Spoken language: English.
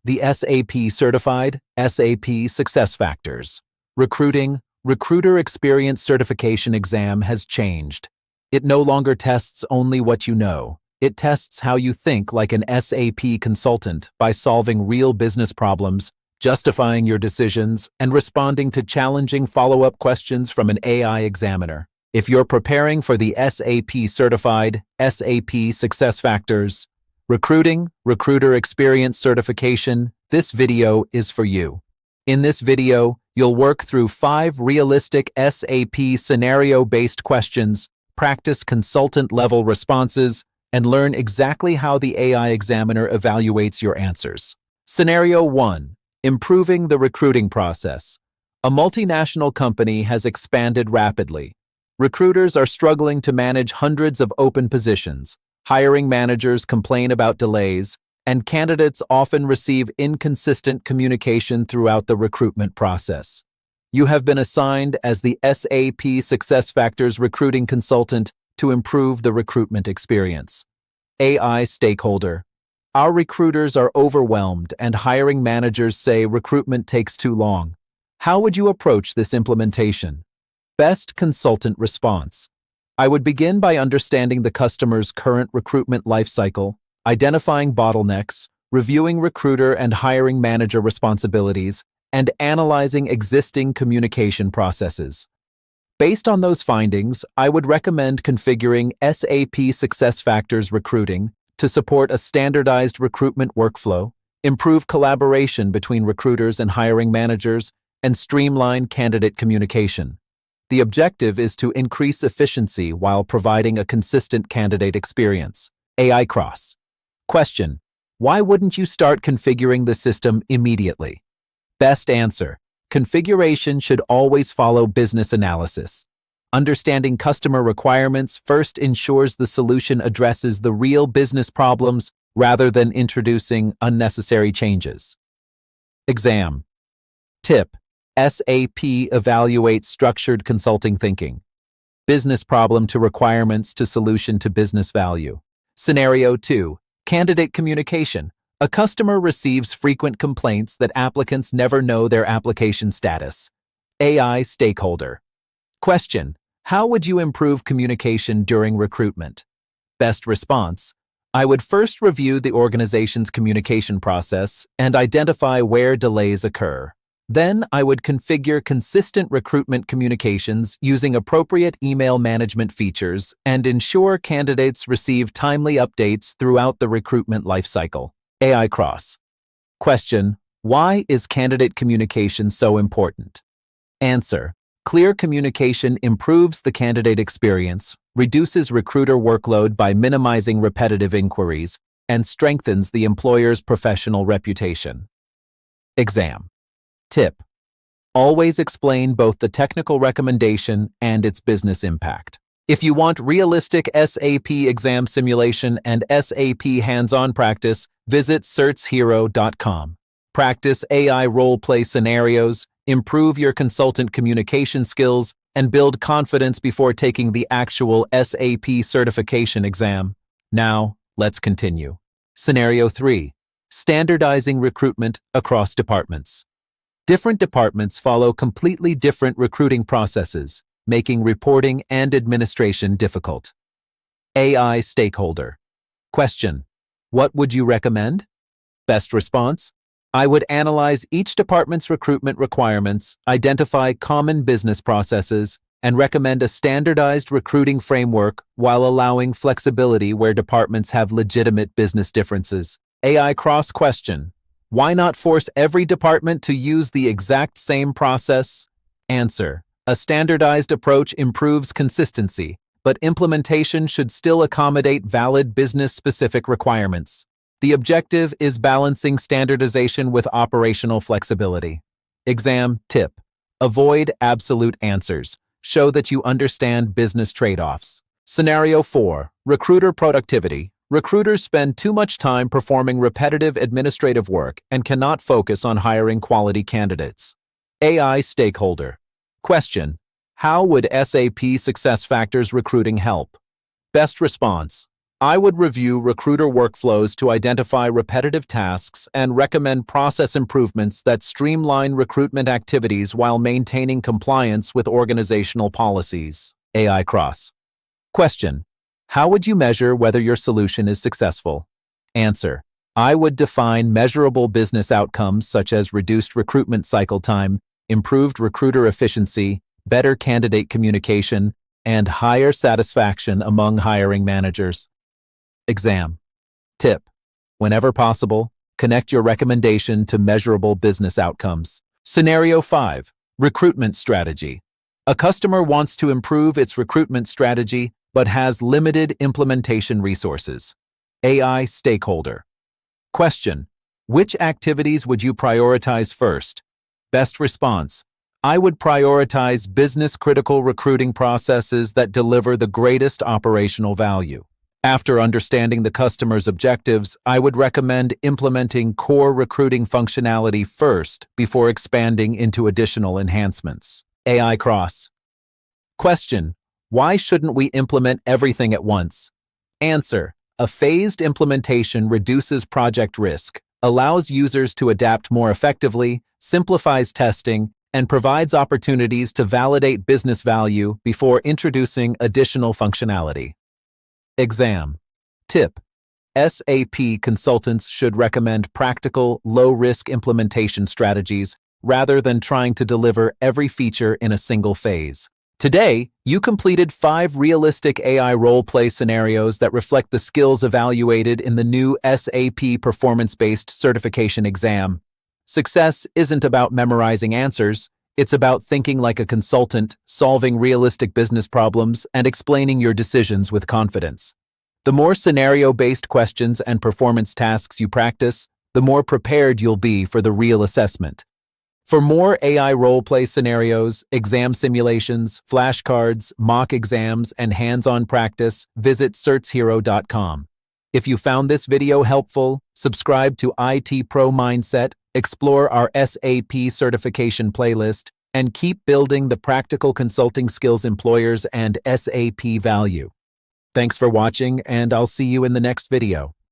The SAP Certified SAP SuccessFactors Recruiter Experience Certification exam has changed. It no longer tests only what you know. It tests how you think like an SAP consultant by solving real business problems, justifying your decisions, and responding to challenging follow-up questions from an AI examiner. If you're preparing for the SAP Certified SAP SuccessFactors Recruiter Experience Certification, this video is for you. In this video, you'll work through 5 realistic SAP scenario-based questions, practice consultant-level responses, and learn exactly how the AI examiner evaluates your answers. Scenario 1. Improving the recruiting process. A multinational company has expanded rapidly. Recruiters are struggling to manage hundreds of open positions. Hiring managers complain about delays, and candidates often receive inconsistent communication throughout the recruitment process. You have been assigned as the SAP SuccessFactors recruiting consultant to improve the recruitment experience. AI Stakeholder. Our recruiters are overwhelmed and hiring managers say recruitment takes too long. How would you approach this implementation? Best consultant response. I would begin by understanding the customer's current recruitment lifecycle, identifying bottlenecks, reviewing recruiter and hiring manager responsibilities, and analyzing existing communication processes. Based on those findings, I would recommend configuring SAP SuccessFactors recruiting to support a standardized recruitment workflow, improve collaboration between recruiters and hiring managers, and streamline candidate communication. The objective is to increase efficiency while providing a consistent candidate experience. AI Cross. Question: why wouldn't you start configuring the system immediately? Best answer: configuration should always follow business analysis. Understanding customer requirements first ensures the solution addresses the real business problems rather than introducing unnecessary changes. Exam. Tip: SAP evaluates structured consulting thinking. Business problem to requirements to solution to business value. Scenario 2. Candidate communication. A customer receives frequent complaints that applicants never know their application status. AI Stakeholder. Question: how would you improve communication during recruitment? Best response: I would first review the organization's communication process and identify where delays occur. Then I would configure consistent recruitment communications using appropriate email management features and ensure candidates receive timely updates throughout the recruitment lifecycle. AI Cross. Question: why is candidate communication so important? Answer: clear communication improves the candidate experience, reduces recruiter workload by minimizing repetitive inquiries, and strengthens the employer's professional reputation. Exam. Tip: always explain both the technical recommendation and its business impact. If you want realistic SAP exam simulation and SAP hands-on practice, visit certshero.com. Practice AI role-play scenarios, improve your consultant communication skills, and build confidence before taking the actual SAP certification exam. Now, let's continue. Scenario 3. Standardizing recruitment across departments. Different departments follow completely different recruiting processes, making reporting and administration difficult. AI Stakeholder. Question: what would you recommend? Best response: I would analyze each department's recruitment requirements, identify common business processes, and recommend a standardized recruiting framework while allowing flexibility where departments have legitimate business differences. AI Cross question: why not force every department to use the exact same process? Answer: a standardized approach improves consistency, but implementation should still accommodate valid business-specific requirements. The objective is balancing standardization with operational flexibility. Exam tip: avoid absolute answers. Show that you understand business trade-offs. Scenario 4. Recruiter productivity. Recruiters spend too much time performing repetitive administrative work and cannot focus on hiring quality candidates. AI Stakeholder. Question: how would SAP SuccessFactors recruiting help? Best response: I would review recruiter workflows to identify repetitive tasks and recommend process improvements that streamline recruitment activities while maintaining compliance with organizational policies. AI Cross. Question: how would you measure whether your solution is successful? Answer: I would define measurable business outcomes such as reduced recruitment cycle time, improved recruiter efficiency, better candidate communication, and higher satisfaction among hiring managers. Exam. Tip: whenever possible, connect your recommendation to measurable business outcomes. Scenario 5. Recruitment strategy. A customer wants to improve its recruitment strategy but has limited implementation resources. AI Stakeholder. Question: which activities would you prioritize first? Best response: I would prioritize business-critical recruiting processes that deliver the greatest operational value. After understanding the customer's objectives, I would recommend implementing core recruiting functionality first before expanding into additional enhancements. AI Cross. Question: why shouldn't we implement everything at once? Answer: a phased implementation reduces project risk, allows users to adapt more effectively, simplifies testing, and provides opportunities to validate business value before introducing additional functionality. Exam. Tip: SAP consultants should recommend practical, low-risk implementation strategies rather than trying to deliver every feature in a single phase. Today, you completed 5 realistic AI role-play scenarios that reflect the skills evaluated in the new SAP performance-based certification exam. Success isn't about memorizing answers. It's about thinking like a consultant, solving realistic business problems, and explaining your decisions with confidence. The more scenario-based questions and performance tasks you practice, the more prepared you'll be for the real assessment. For more AI role-play scenarios, exam simulations, flashcards, mock exams, and hands-on practice, visit certshero.com. If you found this video helpful, subscribe to ITProMindset, explore our SAP certification playlist, and keep building the practical consulting skills employers and SAP value. Thanks for watching, and I'll see you in the next video.